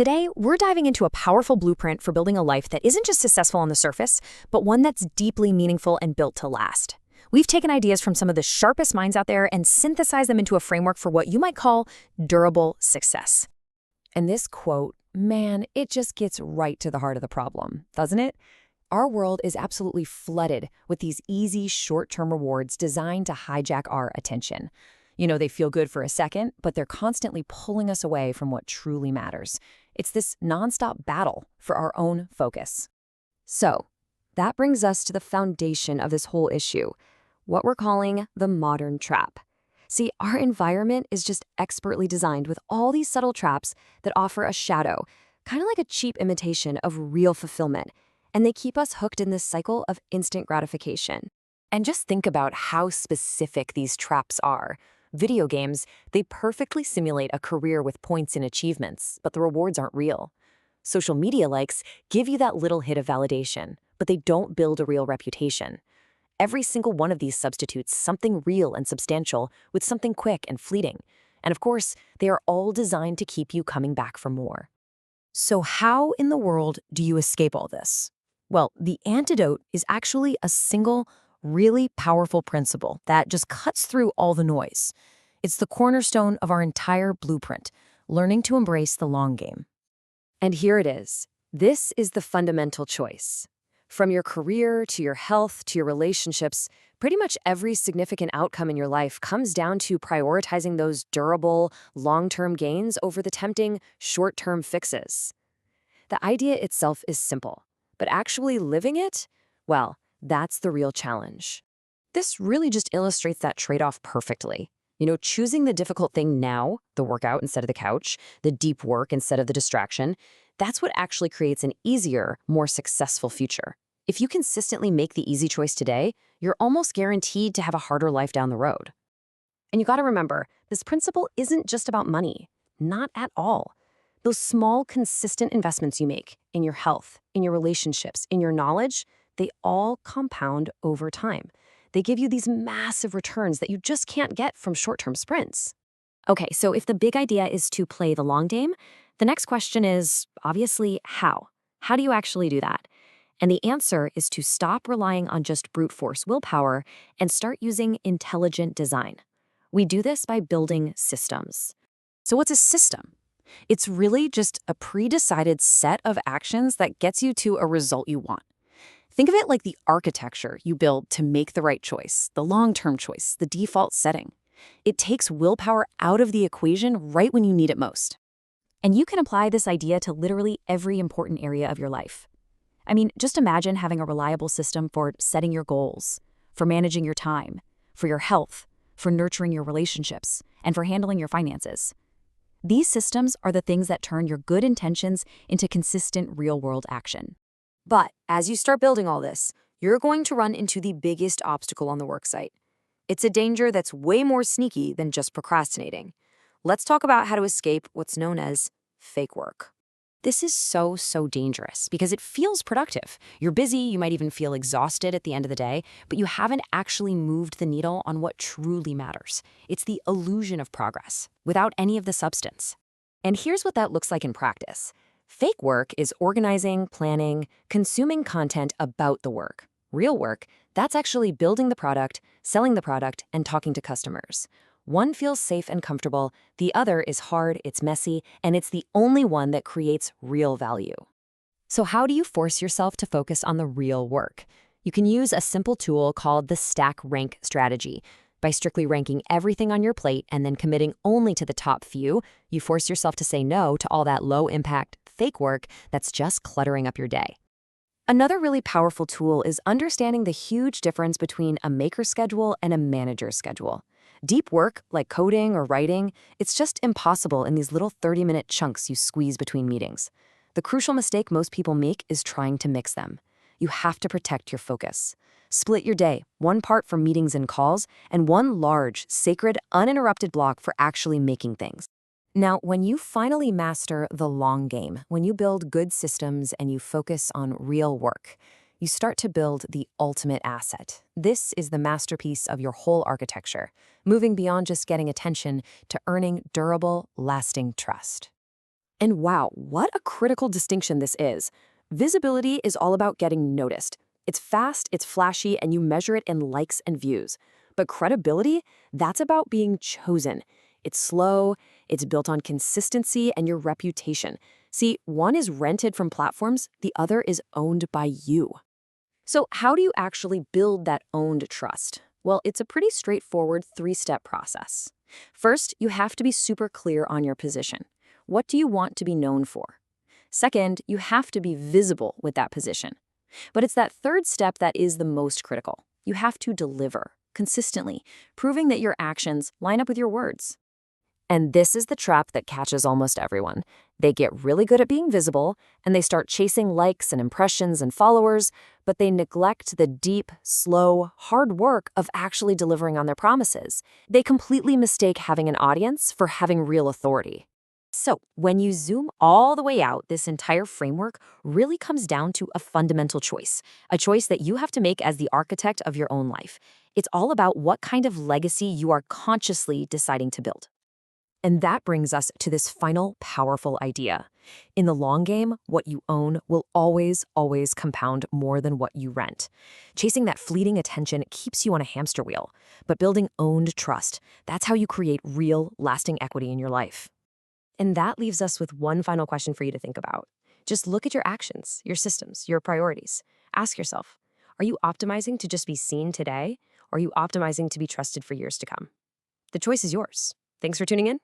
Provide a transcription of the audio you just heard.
Today, we're diving into a powerful blueprint for building a life that isn't just successful on the surface, but one that's deeply meaningful and built to last. We've taken ideas from some of the sharpest minds out there and synthesized them into a framework for what you might call durable success. And this quote, man, it just gets right to the heart of the problem, doesn't it? Our world is absolutely flooded with these easy, short-term rewards designed to hijack our attention. They feel good for a second, but they're constantly pulling us away from what truly matters. It's this nonstop battle for our own focus. So, that brings us to the foundation of this whole issue, what we're calling the modern trap. See, our environment is just expertly designed with all these subtle traps that offer a shadow, kind of like a cheap imitation of real fulfillment, and they keep us hooked in this cycle of instant gratification. And just think about how specific these traps are. Video games, they perfectly simulate a career with points and achievements, but the rewards aren't real. Social media likes give you that little hit of validation, but they don't build a real reputation. Every single one of these substitutes something real and substantial with something quick and fleeting. And of course, they are all designed to keep you coming back for more. So how in the world do you escape all this? Well, the antidote is actually a single, really powerful principle that just cuts through all the noise. It's the cornerstone of our entire blueprint, learning to embrace the long game. And here it is. This is the fundamental choice. From your career to your health to your relationships, pretty much every significant outcome in your life comes down to prioritizing those durable, long-term gains over the tempting, short-term fixes. The idea itself is simple, but actually living it, well, that's the real challenge. This really just illustrates that trade-off perfectly. Choosing the difficult thing now, the workout instead of the couch, the deep work instead of the distraction, that's what actually creates an easier, more successful future. If you consistently make the easy choice today, you're almost guaranteed to have a harder life down the road. And you gotta remember, this principle isn't just about money. Not at all. Those small, consistent investments you make in your health, in your relationships, in your knowledge, they all compound over time. They give you these massive returns that you just can't get from short-term sprints. Okay, so if the big idea is to play the long game, the next question is, obviously, how? How do you actually do that? And the answer is to stop relying on just brute force willpower and start using intelligent design. We do this by building systems. So what's a system? It's really just a pre-decided set of actions that gets you to a result you want. Think of it like the architecture you build to make the right choice, the long-term choice, the default setting. It takes willpower out of the equation right when you need it most. And you can apply this idea to literally every important area of your life. I mean, just imagine having a reliable system for setting your goals, for managing your time, for your health, for nurturing your relationships, and for handling your finances. These systems are the things that turn your good intentions into consistent real-world action. But as you start building all this, you're going to run into the biggest obstacle on the worksite. It's a danger that's way more sneaky than just procrastinating. Let's talk about how to escape what's known as fake work. This is so dangerous because it feels productive. You're busy, you might even feel exhausted at the end of the day, but you haven't actually moved the needle on what truly matters. It's the illusion of progress, without any of the substance. And here's what that looks like in practice. Fake work is organizing, planning, consuming content about the work. Real work, that's actually building the product, selling the product, and talking to customers. One feels safe and comfortable, the other is hard, it's messy, and it's the only one that creates real value. So how do you force yourself to focus on the real work? You can use a simple tool called the stack rank strategy. By strictly ranking everything on your plate and then committing only to the top few, you force yourself to say no to all that low-impact, fake work that's just cluttering up your day. Another really powerful tool is understanding the huge difference between a maker schedule and a manager schedule. Deep work, like coding or writing, it's just impossible in these little 30-minute chunks you squeeze between meetings. The crucial mistake most people make is trying to mix them. You have to protect your focus. Split your day, one part for meetings and calls, and one large, sacred, uninterrupted block for actually making things. Now, when you finally master the long game, when you build good systems and you focus on real work, you start to build the ultimate asset. This is the masterpiece of your whole architecture, moving beyond just getting attention to earning durable, lasting trust. And wow, what a critical distinction this is. Visibility is all about getting noticed. It's fast, it's flashy, and you measure it in likes and views. But credibility, that's about being chosen. It's slow, it's built on consistency and your reputation. See, one is rented from platforms, the other is owned by you. So, how do you actually build that owned trust? Well, it's a pretty straightforward three-step process. First, you have to be super clear on your position. What do you want to be known for? Second, you have to be visible with that position. But it's that third step that is the most critical. You have to deliver consistently, proving that your actions line up with your words. And this is the trap that catches almost everyone. They get really good at being visible, and they start chasing likes and impressions and followers, but they neglect the deep, slow, hard work of actually delivering on their promises. They completely mistake having an audience for having real authority. So, when you zoom all the way out, this entire framework really comes down to a fundamental choice, a choice that you have to make as the architect of your own life. It's all about what kind of legacy you are consciously deciding to build. And that brings us to this final powerful idea. In the long game, what you own will always, always compound more than what you rent. Chasing that fleeting attention keeps you on a hamster wheel, but building owned trust, that's how you create real, lasting equity in your life. And that leaves us with one final question for you to think about. Just look at your actions, your systems, your priorities. Ask yourself, are you optimizing to just be seen today, or are you optimizing to be trusted for years to come? The choice is yours. Thanks for tuning in.